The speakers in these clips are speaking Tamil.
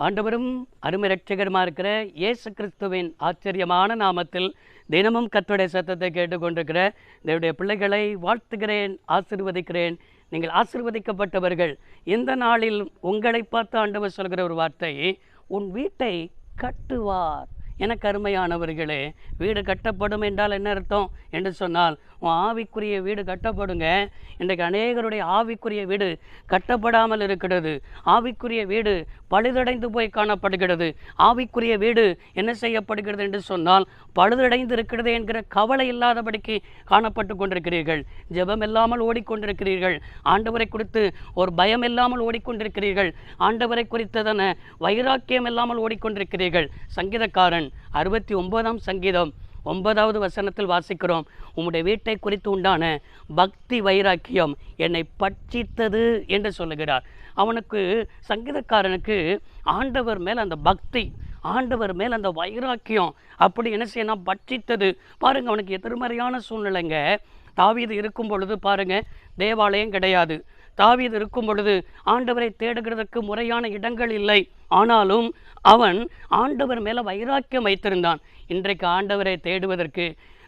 ஆண்டவரும் அருமை இரட்சகருமா இருக்கிற இயேசு கிறிஸ்துவின் ஆச்சரியமான நாமத்தில் தினமும் கர்த்தருடைய சத்தத்தை கேட்டுக்கொண்டிருக்கிற தேவனுடைய பிள்ளைகளை வாழ்த்துகிறேன், ஆசீர்வதிக்கிறேன். நீங்கள் ஆசீர்வதிக்கப்பட்டவர்கள். இந்த நாளில் உங்களை பார்த்து ஆண்டவர் சொல்கிற ஒரு வார்த்தை, உன் வீட்டை கட்டுவார். எனக்கு அருமையானவர்களே, வீடு கட்டப்படும் என்றால் என்ன அர்த்தம் என்று சொன்னால், உன் ஆவிக்குரிய வீடு கட்டப்படுங்க. இன்றைக்கு அநேகருடைய ஆவிக்குரிய வீடு கட்டப்படாமல் இருக்கிறது. ஆவிக்குரிய வீடு பழுதடைந்து போய் காணப்படுகிறது. ஆவிக்குரிய வீடு என்ன செய்யப்படுகிறது என்று சொன்னால், பழுதடைந்து இருக்கிறது என்கிற கவலை இல்லாதபடிக்கு காணப்பட்டு கொண்டிருக்கிறீர்கள். ஜெபம் இல்லாமல் ஓடிக்கொண்டிருக்கிறீர்கள். ஆண்டவரை குறித்து ஒரு பயம் இல்லாமல் ஓடிக்கொண்டிருக்கிறீர்கள். ஆண்டவரை குறித்ததான வைராக்கியம் இல்லாமல் ஓடிக்கொண்டிருக்கிறீர்கள். சங்கீதக்காரன் 69ஆம் சங்கீதம் 9வது வசனத்தில் வாசிக்கிறோம், உம்முடைய வீட்டை குறித்து உண்டான பக்தி வைராக்கியம் என்னை பட்சித்தது என்று சொல்லுகிறார். அவனுக்கு, சங்கீதக்காரனுக்கு ஆண்டவர் மேல் அந்த பக்தி, ஆண்டவர் மேல் அந்த வைராக்கியம் அப்படி என்ன செய்யணும், பட்சித்தது. பாருங்க, அவனுக்கு எதிர்மறையான சூழ்நிலைங்க. தாவீது இருக்கும் பொழுது பாருங்க, தேவாலயம் கிடையாது. தாவீது இருக்கும் பொழுது ஆண்டவரை தேடுகிறதற்கு முறையான இடங்கள் இல்லை. ஆனாலும் அவன் ஆண்டவர் மேலே வைராக்கியம் வைத்திருந்தான். இன்றைக்கு ஆண்டவரை தேடுவதற்கு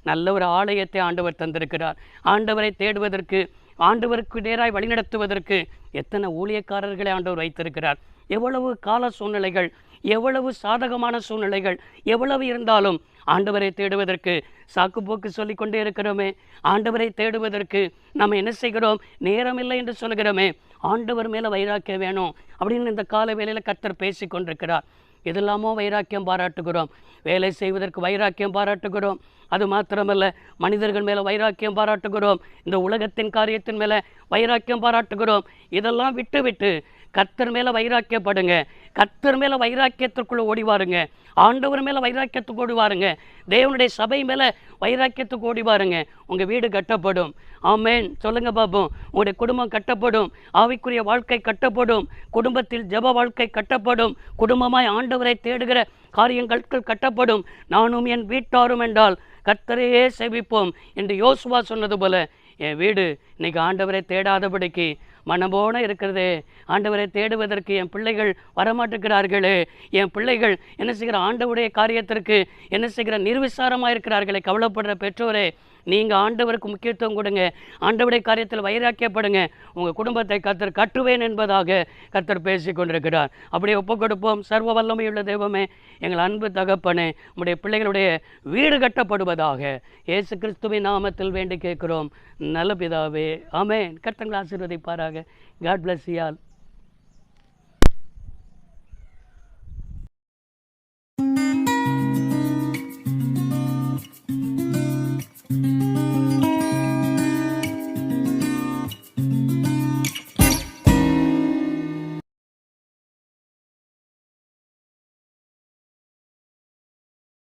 நல்ல ஒரு ஆலயத்தை ஆண்டவர் தந்திருக்கிறார். ஆண்டவரை தேடுவதற்கு, ஆண்டவருக்கு நேராய் வழிநடத்துவதற்கு எத்தனை ஊழியக்காரர்களை ஆண்டவர் வைத்திருக்கிறார். எவ்வளவு கால சூழ்நிலைகள், எவ்வளவு சாதகமான சூழ்நிலைகள் எவ்வளவு இருந்தாலும் ஆண்டவரை தேடுவதற்கு சாக்குப்போக்கு சொல்லிக்கொண்டே இருக்கிறோமே. ஆண்டவரை தேடுவதற்கு நம்ம என்ன செய்கிறோம், நேரம் இல்லை என்று சொல்கிறோமே. ஆண்டவர் மேலே வைராக்கியம் வேணும் அப்படின்னு இந்த கால வேளையில் கர்த்தர் பேசி கொண்டிருக்கிறார். இதெல்லாமோ வைராக்கியம் பாராட்டுகிறோம். வேலை செய்வதற்கு வைராக்கியம் பாராட்டுகிறோம். அது மாத்திரமல்ல, மனிதர்கள் மேலே வைராக்கியம் பாராட்டுகிறோம். இந்த உலகத்தின் காரியத்தின் மேலே வைராக்கியம் பாராட்டுகிறோம். இதெல்லாம் விட்டு விட்டு கர்த்தர் மேலே வைராக்கியப்படுங்க. கர்த்தர் மேலே வைராக்கியத்திற்குள்ளே ஓடிவாருங்க. ஆண்டவர் மேலே வைராக்கியத்துக்கு ஓடிவாருங்க. தேவனுடைய சபை மேலே வைராக்கியத்துக்கு ஓடிவாருங்க. உங்கள் வீடு கட்டப்படும். ஆமேன், சொல்லுங்க பாப்போம். உங்களுடைய குடும்பம் கட்டப்படும். ஆவிக்குரிய வாழ்க்கை கட்டப்படும். குடும்பத்தில் ஜெப வாழ்க்கை கட்டப்படும். குடும்பமாய் ஆண்டவரை தேடுகிற காரியங்கள் கட்டப்படும். நானும் என் வீட்டாரும் என்றால் கர்த்தரையே சேவிப்போம் என்று யோசுவா சொன்னது போல, என் வீடு இன்னைக்கு ஆண்டவரை தேடாதபடிக்கு மனம்போன இருக்கிறதே. ஆண்டவரை தேடுவதற்கு என் பிள்ளைகள் வரமாட்டுக்கிறார்களே. என் பிள்ளைகள் என்ன செய்கிற, ஆண்டவருடைய காரியத்திற்கு என்ன செய்கிற நிர்விசாரமாக இருக்கிறார்களே. கவலைப்படுற பெற்றோரே, நீங்கள் ஆண்டவருக்கு முக்கியத்துவம் கொடுங்க. ஆண்டவருடைய காரியத்தில் வைராக்கியப்படுங்க. உங்கள் குடும்பத்தை கர்த்தர் கட்டுவேன் என்பதாக கர்த்தர் பேசி கொண்டிருக்கிறார். அப்படியே ஒப்பு கொடுப்போம். சர்வ வல்லமையுள்ள தெய்வமே, எங்கள் அன்பு தகப்பனே, உம்முடைய பிள்ளைகளுடைய வீடு கட்டப்படுவதாக இயேசு கிறிஸ்துவின் நாமத்தில் வேண்டி கேட்கிறோம் நல்ல பிதாவே, ஆமென். கர்த்தர் ஆசீர்வதிப்பாராக. God bless you all.